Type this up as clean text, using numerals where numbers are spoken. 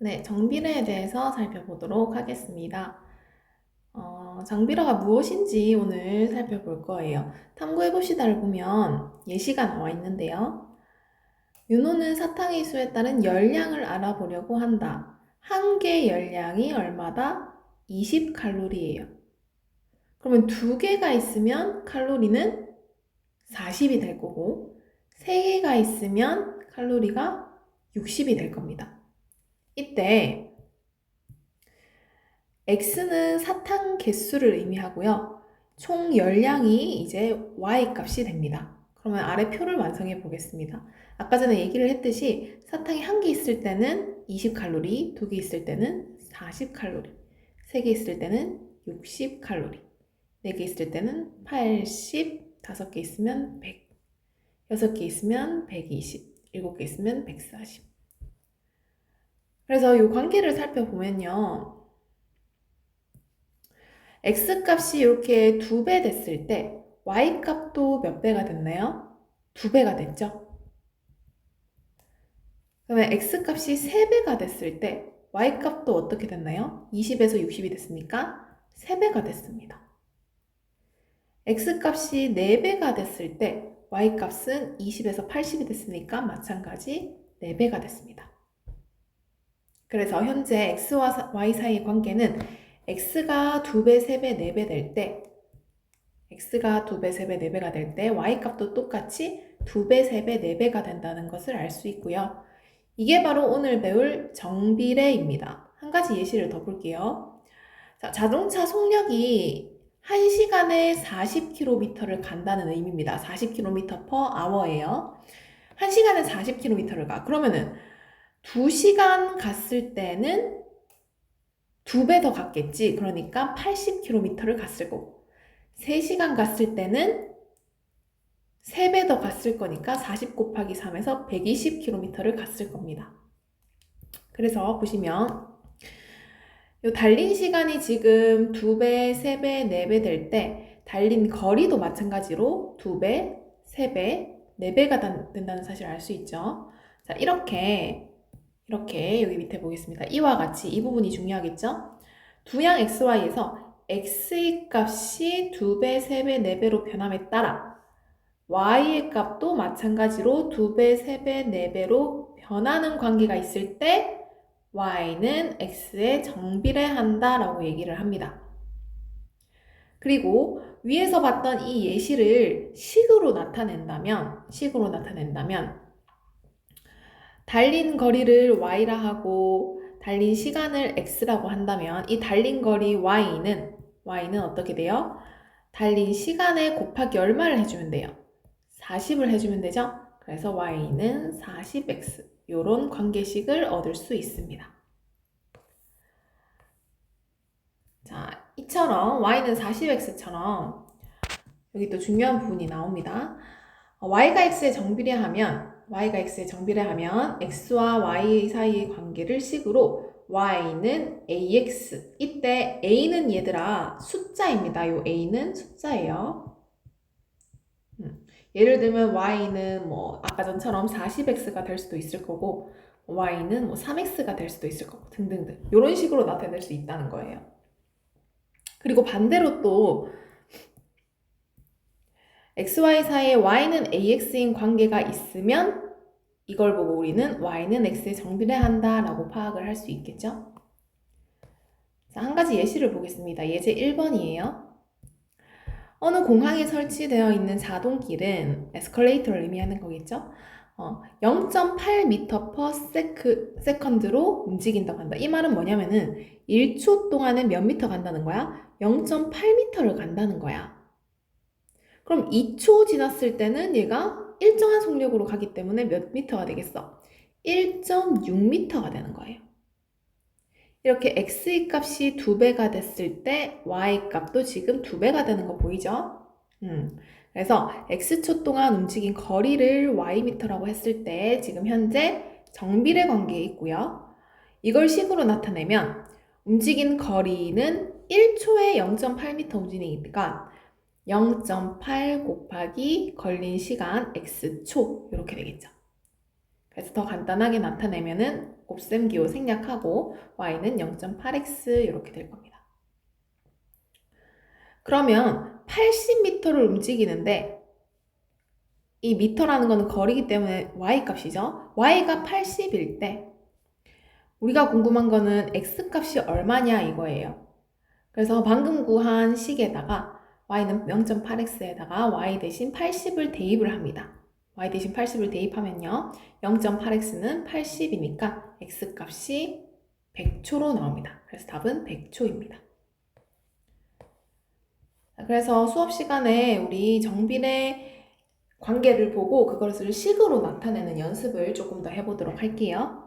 네, 정비례에 대해서 살펴보도록 하겠습니다. 정비례가 무엇인지 오늘 살펴볼 거예요. 탐구해보시다를 보면 예시가 나와 있는데요. 윤호는 사탕의 수에 따른 열량을 알아보려고 한다. 한 개 열량이 얼마다? 20칼로리예요. 그러면 두 개가 있으면 칼로리는 40이 될 거고, 세 개가 있으면 칼로리가 60이 될 겁니다. 이때 X는 사탕 개수를 의미하고요. 총 열량이 이제 Y 값이 됩니다. 그러면 아래 표를 완성해 보겠습니다. 아까 전에 얘기를 했듯이 사탕이 한 개 있을 때는 20칼로리, 두 개 있을 때는 40칼로리, 세 개 있을 때는 60칼로리, 네 개 있을 때는 80, 다섯 개 있으면 100, 여섯 개 있으면 120, 일곱 개 있으면 140. 그래서 이 관계를 살펴보면요. X값이 이렇게 2배 됐을 때 Y값도 몇 배가 됐나요? 2배가 됐죠? 그러면 X값이 3배가 됐을 때 Y값도 어떻게 됐나요? 20에서 60이 됐으니까 3배가 됐습니다. X값이 4배가 됐을 때 Y값은 20에서 80이 됐으니까 마찬가지 4배가 됐습니다. 그래서 현재 X와 Y 사이의 관계는 X가 2배, 3배, 4배 될 때 X가 2배, 3배, 4배가 될 때 Y값도 똑같이 2배, 3배, 4배가 된다는 것을 알 수 있고요. 이게 바로 오늘 배울 정비례입니다. 한 가지 예시를 더 볼게요. 자, 자동차 속력이 1시간에 40km를 간다는 의미입니다. 40km/h예요. 1시간에 40km를 가. 그러면은 2시간 갔을 때는 2배 더 갔겠지. 그러니까 80km를 갔을 거고. 3시간 갔을 때는 3배 더 갔을 거니까 40 곱하기 3에서 120km를 갔을 겁니다. 그래서 보시면 요 달린 시간이 지금 2배, 3배, 4배 될 때 달린 거리도 마찬가지로 2배, 3배, 4배가 된다는 사실을 알 수 있죠. 자, 이렇게 여기 밑에 보겠습니다. 이와 같이 이 부분이 중요하겠죠? 두양 XY에서 X의 값이 2배, 3배, 4배로 변함에 따라 Y의 값도 마찬가지로 2배, 3배, 4배로 변하는 관계가 있을 때 Y는 X에 정비례한다 라고 얘기를 합니다. 그리고 위에서 봤던 이 예시를 식으로 나타낸다면 달린 거리를 Y라 하고 달린 시간을 X라고 한다면 이 달린 거리 Y는 어떻게 돼요? 달린 시간에 곱하기 얼마를 해주면 돼요? 40을 해주면 되죠? 그래서 Y는 40X 이런 관계식을 얻을 수 있습니다. 자, 이처럼 Y는 40X처럼 여기 또 중요한 부분이 나옵니다. Y가 X에 정비례하면 X와 Y 사이의 관계를 식으로 Y는 AX. 이때 A는 얘들아 숫자입니다. 요 A는 숫자예요. 예를 들면 Y는 뭐 아까 전처럼 40X가 될 수도 있을 거고 Y는 뭐 3X가 될 수도 있을 거고 등등등 이런 식으로 나타낼 수 있다는 거예요. 그리고 반대로 또 XY 사이에 Y는 AX인 관계가 있으면 이걸 보고 우리는 Y는 X에 정비례한다 라고 파악을 할 수 있겠죠? 자, 한 가지 예시를 보겠습니다. 예제 1번이에요. 어느 공항에 설치되어 있는 자동길은 에스컬레이터를 의미하는 거겠죠? 0.8m/s로 움직인다고 한다. 이 말은 뭐냐면은 1초 동안에 몇 미터 간다는 거야? 0.8m를 간다는 거야. 그럼 2초 지났을 때는 얘가 일정한 속력으로 가기 때문에 몇 미터가 되겠어? 1.6m가 되는 거예요. 이렇게 x의 값이 2배가 됐을 때 y 값도 지금 2배가 되는 거 보이죠? 그래서 x초 동안 움직인 거리를 y미터라고 했을 때 지금 현재 정비례 관계에 있고요. 이걸 식으로 나타내면 움직인 거리는 1초에 0.8m 움직이니까 0.8 곱하기 걸린 시간 x초 이렇게 되겠죠. 그래서 더 간단하게 나타내면은 곱셈 기호 생략하고 y는 0.8x 이렇게 될 겁니다. 그러면 80m를 움직이는데 이 미터라는 거는 거리이기 때문에 y 값이죠. y가 80일 때 우리가 궁금한 거는 x 값이 얼마냐 이거예요. 그래서 방금 구한 식에다가 y는 0.8x에다가 y 대신 80을 대입을 합니다. y 대신 80을 대입하면요. 0.8x는 80이니까 x 값이 100초로 나옵니다. 그래서 답은 100초입니다. 그래서 수업 시간에 우리 정비례 관계를 보고 그것을 식으로 나타내는 연습을 조금 더 해보도록 할게요.